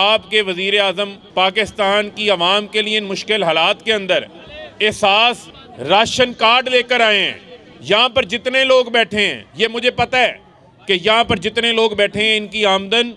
आपके वज़ीर आज़म पाकिस्तान की आवाम के लिए इन मुश्किल हालात के अंदर एहसास राशन कार्ड लेकर आए हैं। यहाँ पर जितने लोग बैठे हैं, ये मुझे पता है कि यहाँ पर जितने लोग बैठे हैं इनकी आमदन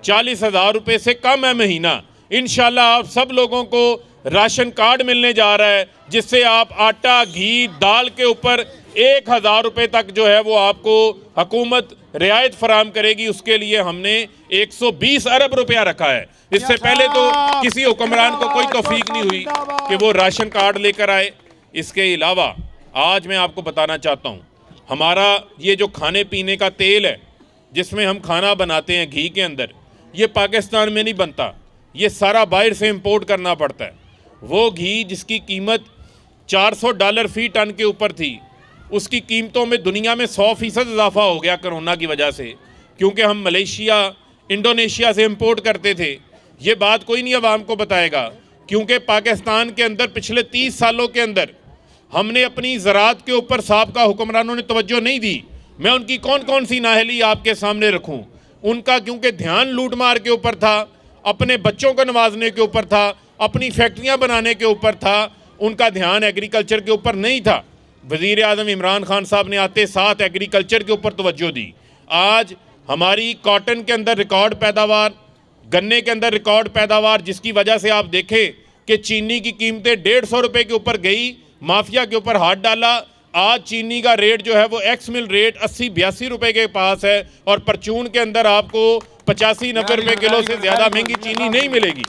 40,000 रुपये से कम है महीना। इंशाल्लाह आप सब लोगों को राशन कार्ड मिलने जा रहा है, जिससे आप आटा, घी, दाल के ऊपर 1,000 रुपये तक जो है वो आपको हुकूमत रियायत फराम करेगी। उसके लिए हमने 120 अरब रुपया रखा है। इससे पहले तो किसी हुक्मरान को कोई तौफीक नहीं हुई कि वो राशन कार्ड लेकर आए। इसके अलावा आज मैं आपको बताना चाहता हूँ, हमारा ये जो खाने पीने का तेल है जिसमें हम खाना बनाते हैं घी के अंदर, ये पाकिस्तान में नहीं बनता, ये सारा बाहर से इंपोर्ट करना पड़ता है। वो घी जिसकी कीमत $400 फी टन के ऊपर थी, उसकी कीमतों में दुनिया में 100% इजाफा हो गया कोरोना की वजह से, क्योंकि हम मलेशिया, इंडोनेशिया से इंपोर्ट करते थे। ये बात कोई नहीं आवाम को बताएगा, क्योंकि पाकिस्तान के अंदर पिछले 30 सालों के अंदर हमने अपनी ज़राअत के ऊपर साबका हुक्मरानों ने तवज्जो नहीं दी। मैं उनकी कौन कौन सी नाअहली आपके सामने रखूं। उनका क्योंकि ध्यान लूट मार के ऊपर था, अपने बच्चों को नवाजने के ऊपर था, अपनी फैक्ट्रियां बनाने के ऊपर था, उनका ध्यान एग्रीकल्चर के ऊपर नहीं था। वज़ीर आज़म इमरान खान साहब ने आते साथ एग्रीकल्चर के ऊपर तवज्जो दी। आज हमारी कॉटन के अंदर रिकॉर्ड पैदावार, गन्ने के अंदर रिकॉर्ड पैदावार, जिसकी वजह से आप देखें कि चीनी की कीमतें 150 रुपये के ऊपर गई, माफिया के ऊपर हाथ डाला। आज चीनी का रेट जो है वो एक्स मिल रेट 80-82 रुपये के पास है, और परचून के अंदर आपको 85-90 रुपये किलो से ज़्यादा महंगी चीनी नहीं मिलेगी।